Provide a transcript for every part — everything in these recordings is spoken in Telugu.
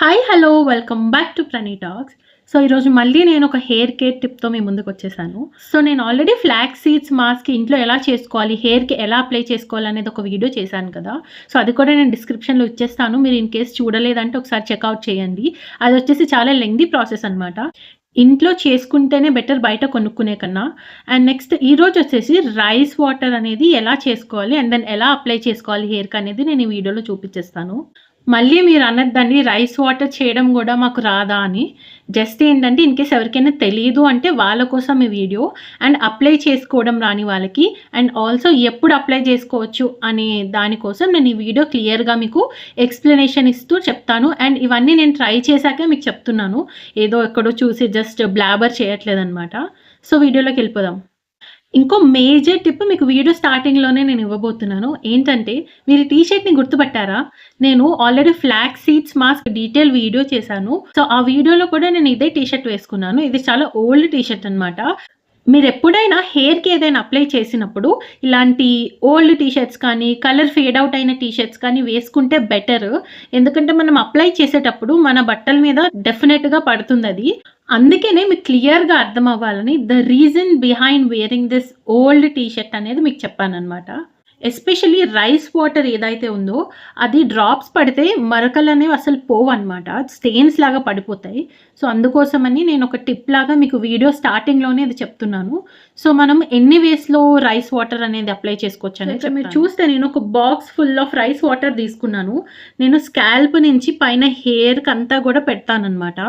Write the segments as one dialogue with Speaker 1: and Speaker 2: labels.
Speaker 1: Hi hello welcome back to ప్రణీ talks. So ఈరోజు మళ్ళీ నేను ఒక హెయిర్ కేర్ టిప్తో మీ ముందుకు వచ్చేసాను. సో నేను ఆల్రెడీ ఫ్లాక్స్ సీడ్స్ మాస్క్ ఇంట్లో ఎలా చేసుకోవాలి, హెయిర్కి ఎలా అప్లై చేసుకోవాలి అనేది ఒక వీడియో చేశాను కదా. సో అది కూడా నేను డిస్క్రిప్షన్లో ఇచ్చేస్తాను. మీరు ఇన్ కేస్ చూడలేదంటే ఒకసారి చెక్అవుట్ చేయండి. అది వచ్చేసి చాలా లెంగ్దీ ప్రాసెస్ అనమాట. ఇంట్లో చేసుకుంటేనే బెటర్ బయట కొనుక్కునే కన్నా. అండ్ నెక్స్ట్ ఈరోజు వచ్చేసి రైస్ వాటర్ అనేది ఎలా చేసుకోవాలి అండ్ దెన్ ఎలా అప్లై చేసుకోవాలి హెయిర్కి అనేది నేను ఈ వీడియోలో చూపించేస్తాను. మళ్ళీ మీరు అనొద్దండి రైస్ వాటర్ చేయడం కూడా మాకు రాదా అని. జస్ట్ ఏంటంటే ఇన్ కేస్ ఎవరికైనా తెలియదు అంటే వాళ్ళ కోసం ఈ వీడియో. అండ్ అప్లై చేసుకోవడం రాని వాళ్ళకి అండ్ ఆల్సో ఎప్పుడు అప్లై చేసుకోవచ్చు అనే దానికోసం నేను ఈ వీడియో క్లియర్గా మీకు ఎక్స్ప్లెనేషన్ ఇస్తూ చెప్తాను. అండ్ ఇవన్నీ నేను ట్రై చేశాకే మీకు చెప్తున్నాను, ఏదో ఎక్కడో చూసి జస్ట్ బ్లాబర్ చేయట్లేదన్నమాట. సో వీడియోలోకి వెళ్ళిపోదాం. ఇంకో మేజర్ టిప్ మీకు వీడియో స్టార్టింగ్లోనే నేను ఇవ్వబోతున్నాను. ఏంటంటే మీరు టీ షర్ట్ని గుర్తుపట్టారా? నేను already flax seeds mask detail video చేశాను. సో ఆ వీడియోలో కూడా నేను ఇదే టీ షర్ట్ వేసుకున్నాను. ఇది చాలా ఓల్డ్ టీ షర్ట్ అనమాట. మీరు ఎప్పుడైనా హెయిర్కి ఏదైనా అప్లై చేసినప్పుడు ఇలాంటి ఓల్డ్ టీ షర్ట్స్ కానీ కలర్ ఫేడ్ అవుట్ అయిన టీ షర్ట్స్ కానీ వేసుకుంటే బెటర్. ఎందుకంటే మనం అప్లై చేసేటప్పుడు మన బట్టల మీద డెఫినెట్గా పడుతుంది అది. అందుకనే మీకు క్లియర్గా అర్థం అవ్వాలని the reason behind wearing this old T shirt అనేది మీకు చెప్పానమాట. ఎస్పెషలీ రైస్ వాటర్ ఏదైతే ఉందో అది డ్రాప్స్ పడితే మరకలు అనేవి అసలు పోవు అనమాట, స్టెయిన్స్ లాగా పడిపోతాయి. సో అందుకోసమని నేను ఒక టిప్ లాగా మీకు వీడియో స్టార్టింగ్లోనే అది చెప్తున్నాను. సో మనం ఎన్ని వేస్లో రైస్ వాటర్ అనేది అప్లై చేసుకోవచ్చు అనేది మీరు చూస్తే నేను ఒక box full of rice water తీసుకున్నాను. నేను స్కాల్ప్ నుంచి పైన హెయిర్కి అంతా కూడా పెడతానమాట.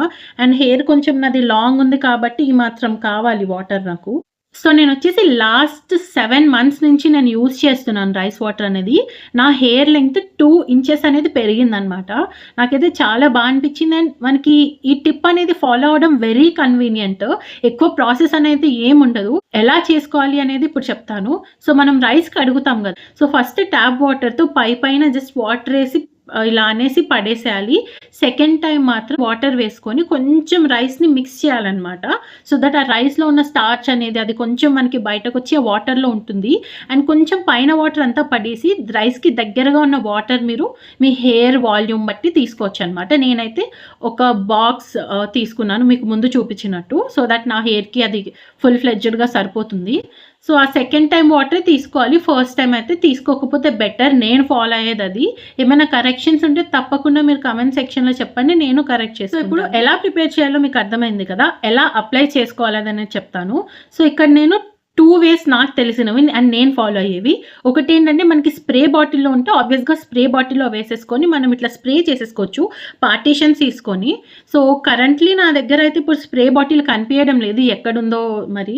Speaker 1: అండ్ హెయిర్ కొంచెం నాది లాంగ్ ఉంది కాబట్టి ఈ మాత్రం కావాలి వాటర్ నాకు. సో నేను వచ్చేసి లాస్ట్ 7 months నుంచి నేను యూజ్ చేస్తున్నాను రైస్ వాటర్ అనేది. నా హెయిర్ లెంగ్త్ 2 inches అనేది పెరిగిందనమాట. నాకైతే చాలా బాగా అనిపించింది. అండ్ మనకి ఈ టిప్ అనేది ఫాలో అవ్వడం వెరీ కన్వీనియంట్. ఎక్కువ ప్రాసెస్ అనేది ఏముండదు. ఎలా చేసుకోవాలి అనేది ఇప్పుడు చెప్తాను. సో మనం రైస్కి అడుగుతాం కదా. సో ఫస్ట్ ట్యాప్ వాటర్తో పైన జస్ట్ వాటర్ వేసి ఇలా అనేసి పడేసేయాలి. సెకండ్ టైం మాత్రం వాటర్ వేసుకొని కొంచెం రైస్ని మిక్స్ చేయాలన్నమాట. సో దట్ ఆ రైస్లో ఉన్న స్టార్చ్ అనేది అది కొంచెం మనకి బయటకు వచ్చి ఆ వాటర్లో ఉంటుంది. అండ్ కొంచెం పైన వాటర్ అంతా పడేసి రైస్కి దగ్గరగా ఉన్న వాటర్ మీరు మీ హెయిర్ వాల్యూమ్ బట్టి తీసుకోవచ్చు అనమాట. నేనైతే ఒక బాక్స్ తీసుకున్నాను మీకు ముందు చూపించినట్టు. సో దట్ నా హెయిర్కి అది ఫుల్ ఫ్లెడ్జ్డ్గా సరిపోతుంది. సో ఆ సెకండ్ టైం వాటర్ తీసుకోవాలి. ఫస్ట్ టైం అయితే తీసుకోకపోతే బెటర్. నేను ఫాలో అయ్యేది అది. ఏమైనా కరెక్షన్స్ ఉంటే తప్పకుండా మీరు కమెంట్ సెక్షన్లో చెప్పండి, నేను కరెక్ట్ చేస్తాను. ఇప్పుడు ఎలా ప్రిపేర్ చేయాలో మీకు అర్థమైంది కదా. ఎలా అప్లై చేసుకోవాలనేది చెప్తాను. సో ఇక్కడ నేను 2 ways నాకు తెలిసినవి అండ్ నేను ఫాలో అయ్యేవి. ఒకటి ఏంటంటే మనకి స్ప్రే బాటిల్లో ఉంటే ఆబ్వియస్గా స్ప్రే బాటిల్లో వేసేసుకొని మనం ఇట్లా స్ప్రే చేసేసుకోవచ్చు పార్టీషన్స్ తీసుకొని. సో కరెంట్లీ నా దగ్గర అయితే ఇప్పుడు స్ప్రే బాటిల్ కనిపించడం లేదు, ఎక్కడుందో మరి.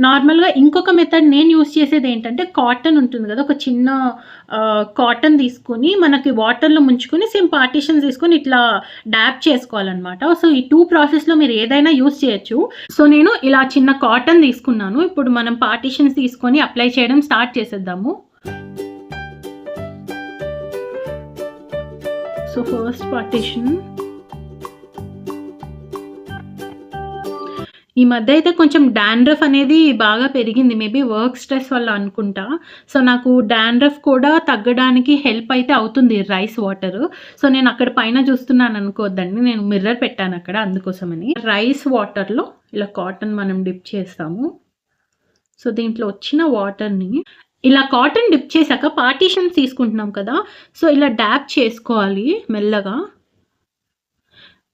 Speaker 1: నార్మల్గా ఇంకొక మెథడ్ నేను యూస్ చేసేది ఏంటంటే కాటన్ ఉంటుంది కదా, ఒక చిన్న కాటన్ తీసుకొని మనకి వాటర్లో ముంచుకొని సేమ్ పార్టీషన్స్ తీసుకొని ఇట్లా డాప్ చేసుకోవాలన్నమాట. సో ఈ 2 ప్రాసెస్లో మీరు ఏదైనా యూస్ చేయొచ్చు. సో నేను ఇలా చిన్న కాటన్ తీసుకున్నాను. ఇప్పుడు మనం పార్టీషన్స్ తీసుకొని అప్లై చేయడం స్టార్ట్ చేసేద్దాము. So first partition. ఈ మధ్య అయితే కొంచెం డాండ్రఫ్ అనేది బాగా పెరిగింది, మేబీ వర్క్ స్ట్రెస్ వల్ల అనుకుంటా. సో నాకు డాండ్రఫ్ కూడా తగ్గడానికి హెల్ప్ అయితే అవుతుంది రైస్ వాటర్. సో నేను అక్కడ పైన చూస్తున్నాను అనుకోవద్దండి, నేను మిర్రర్ పెట్టాను అక్కడ, అందుకోసమని. రైస్ వాటర్లో ఇలా కాటన్ మనం డిప్ చేస్తాము. సో దీంట్లో వచ్చిన వాటర్ని ఇలా కాటన్ డిప్ చేశాక పార్టీషన్స్ తీసుకుంటున్నాం కదా, సో ఇలా డాప్ చేసుకోవాలి మెల్లగా.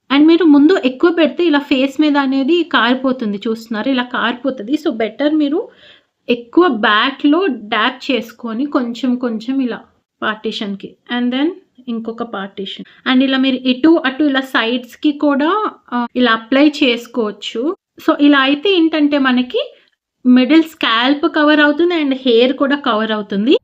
Speaker 1: అండ్ మీరు ముందు ఎక్కువ పెడితే ఇలా ఫేస్ మీద అనేది కారిపోతుంది, చూస్తున్నారు ఇలా కారిపోతుంది. సో బెటర్ మీరు ఎక్కువ బ్యాక్లో డాప్ చేసుకొని కొంచెం కొంచెం ఇలా పార్టీషన్కి అండ్ దెన్ ఇంకొక పార్టీషన్. అండ్ ఇలా మీరు ఇటు అటు ఇలా సైడ్స్కి కూడా ఇలా అప్లై చేసుకోవచ్చు. సో ఇలా అయితే ఏంటంటే మనకి మిడిల్ స్కాల్ప్ కవర్ అవుతుంది అండ్ హెయిర్ కూడా కవర్ అవుతుంది.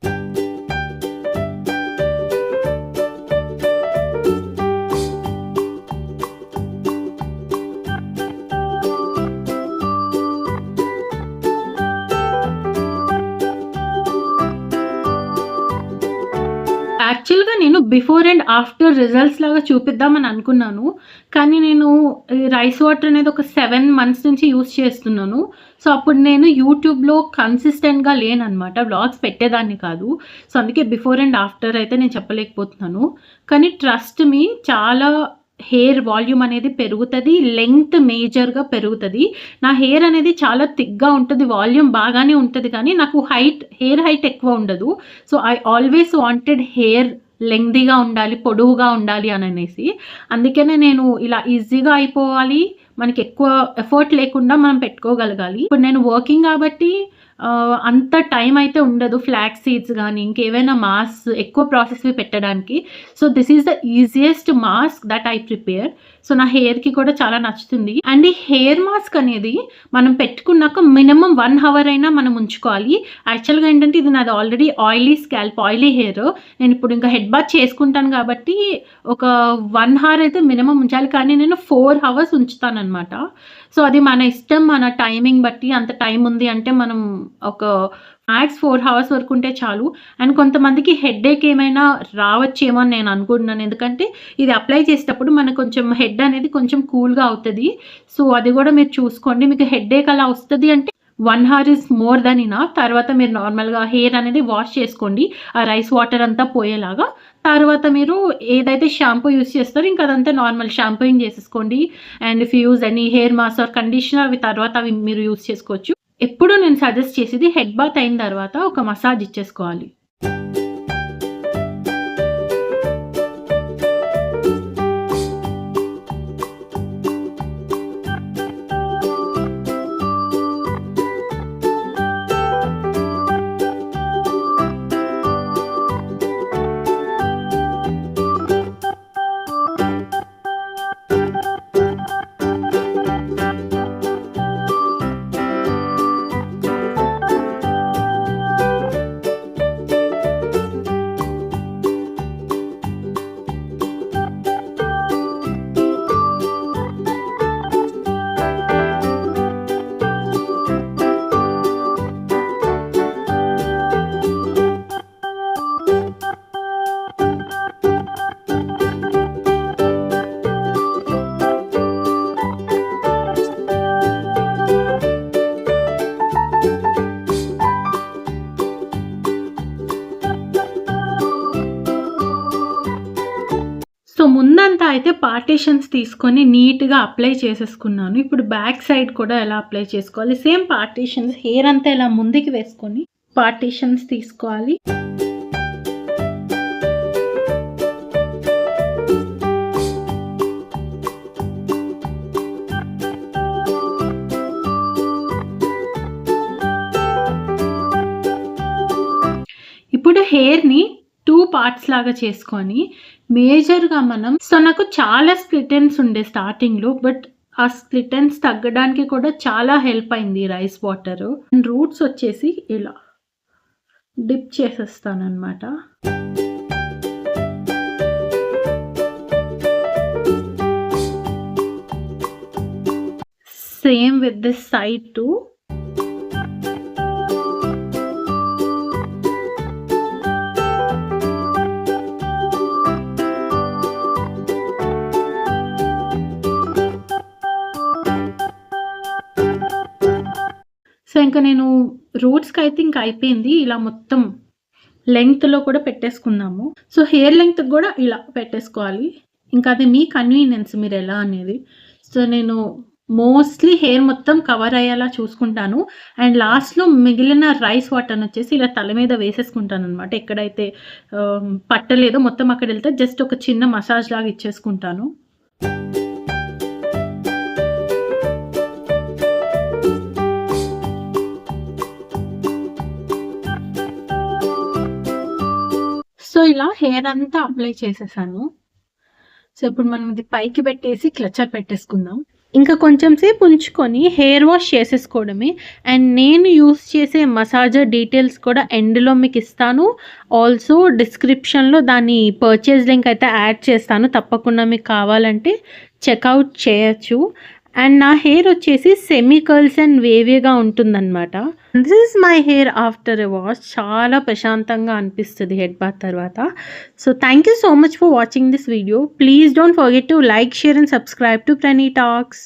Speaker 1: యాక్చువల్గా నేను బిఫోర్ అండ్ ఆఫ్టర్ రిజల్ట్స్ లాగా చూపిద్దామని అనుకున్నాను, కానీ నేను రైస్ వాటర్ అనేది ఒక 7 months నుంచి యూస్ చేస్తున్నాను. సో అప్పుడు నేను యూట్యూబ్లో కన్సిస్టెంట్గా లేననమాట, వ్లాగ్స్ పెట్టేదాన్ని కాదు. సో అందుకే బిఫోర్ అండ్ ఆఫ్టర్ అయితే నేను చెప్పలేకపోతున్నాను. కానీ ట్రస్ట్ మీ, చాలా హెయిర్ వాల్యూమ్ అనేది పెరుగుతది. లెంగ్త్ మేజర్‌గా పెరుగుతది. నా హెయిర్ అనేది చాలా థిక్‌గా ఉంటది. వాల్యూమ్ బాగానే ఉంటది కానీ నాకు హెయిర్ హైట్ ఎక్కువ ఉండదు. So, I always wanted hair లెంగ్తీగా ఉండాలి, పొడవుగా ఉండాలి అననేసి. అందుకనే నేను ఇలా ఈజీగా అయిపోవాలి, మనకి ఎక్కువ ఎఫర్ట్ లేకుండా మనం పెట్టుకోగలగాలి. ఇప్పుడు నేను వర్కింగ్ కాబట్టి అంత టైం అయితే ఉండదు ఫ్లాక్స్ సీడ్స్ గానీ, ఇంకేవైనా మాస్క్ ఎక్కువ ప్రాసెస్‌వి పెట్టడానికి. So, this is the easiest mask that I prepare. So, నా హెయిర్‌కి కూడా చాలా నచ్చుతుంది. అండ్ ఈ హెయిర్ మాస్క్ అనేది మనం పెట్టుకున్నాక మినిమమ్ 1 అవర్ అయినా మనం ఉంచుకోవాలి. యాక్చువల్‌గా ఏంటంటే ఇది నాది already oily scalp, oily hair. నేను ఇప్పుడు ఇంకా హెడ్ బాత్ చేసుకుంటాను కాబట్టి ఒక 1 అవర్ అయితే మినిమమ్ ఉంచాలి. కానీ నేను 4 అవర్స్ ఉంచుతాననమాట. సో, అది మన ఇష్టం, మన టైమింగ్ బట్టి. అంత టైం ఉంది అంటే మనం ఒక మ్యాక్స్ 4 అవర్స్ వరకు ఉంటే చాలు. అండ్ కొంతమందికి హెడ్‌ఏక్ ఏమైనా రావచ్చేమో అని నేను అనుకుంటున్నాను. ఎందుకంటే ఇది అప్లై చేసేటప్పుడు మనకు కొంచెం హెడ్ అనేది కొంచెం కూల్‌గా అవుతది. సో, అది కూడా మీరు చూసుకోండి. మీకు హెడ్‌ఏక్ అలా వస్తది అంటే 1 hour is more than enough. తర్వాత మీరు నార్మల్‌గా హెయిర్ అనేది వాష్ చేసుకోండి. ఆ రైస్ వాటర్ అంతా పోయేలాగా. తర్వాత మీరు ఏదైతే షాంపూ యూజ్ చేస్తారో ఇంకా అదంతా నార్మల్ షాంపూయింగ్ చేసేసుకోండి. And if you use any hair mask or conditioner అవి మీరు యూజ్ చేసుకోవచ్చు. ఎప్పుడు నేను సజెస్ట్ చేసేది హెడ్ బాత్ అయిన తర్వాత ఒక మసాజ్ ఇచ్చేసుకోవాలి. సో, ముందంతా అయితే పార్టిషన్స్ తీసుకొని నీట్‌గా అప్లై చేసేసుకున్నాను. ఇప్పుడు బ్యాక్ సైడ్ కూడా ఎలా అప్లై చేసుకోవాలి, సేమ్ పార్టిషన్స్ హెయిర్ అంతా ఇలా ముందుకి వేసుకొని పార్టిషన్స్ తీసుకోవాలి. ఇప్పుడు హెయిర్‌ని 2 పార్ట్స్ లాగా చేసుకొని మేజర్‌గా నాకు చాలా స్ప్లిట్ ఎండ్స్ ఉండే స్టార్టింగ్‌లో. బట్ ఆ స్ప్లిట్ ఎండ్స్ తగ్గడానికి కూడా చాలా హెల్ప్ అయింది రైస్ వాటర్. రూట్స్ వచ్చేసి ఇలా డిప్ చేసేస్తానన్నమాట. Same with this side too. So, ఇంక నేను రూట్స్‌కైతే ఇంక అయిపోయింది. ఇలా మొత్తం లెంగ్త్‌లో కూడా పెట్టేసుకున్నాము. సో, హెయిర్ లెంగ్త్‌కి కూడా ఇలా పెట్టేసుకోవాలి. ఇంకా అది మీ కన్వీనియన్స్ మీరెలా అనేది. సో, నేను మోస్ట్‌లీ హెయిర్ మొత్తం కవర్ అయ్యేలా చూసుకుంటాను. అండ్ లాస్ట్‌లో మిగిలిన రైస్ వాటర్‌నొచ్చేసి ఇలా తల మీద వేసేసుకుంటాననమాట. ఎక్కడైతే పట్టలేదో మొత్తం అక్కడెళ్తే జస్ట్ ఒక చిన్న మసాజ్ లాగా ఇచ్చేసుకుంటాను. సో, ఇలా హెయిర్ అంతా అప్లై చేసేసాను. సో, ఇప్పుడు మనం ఇది పైకి పెట్టేసి క్లచర్ పెట్టేసుకుందాం. ఇంకా కొంచెం సేపు ఉంచుకొని హెయిర్ వాష్ చేసేసుకోవడమే. అండ్ నేను యూస్ చేసే మసాజర్ డీటెయిల్స్ కూడా ఎండ్‌లో మీకు ఇస్తాను. ఆల్సో డిస్క్రిప్షన్‌లో దాని పర్చేజ్ లింక్ అయితే యాడ్ చేస్తాను. తప్పకుండా మీకు కావాలంటే చెక్‌ఔట్ చేయొచ్చు. అండ్ నా హెయిర్ వచ్చేసి సెమీ కర్ల్స్ అండ్ వేవీగా ఉంటుందన్నమాట. This is my hair after a wash. చాలా ప్రశాంతంగా అనిపిస్తుంది హెడ్ బాత్ తర్వాత. So, thank you so much for watching this video. Please don't forget to like, share and subscribe to ప్రణీ talks.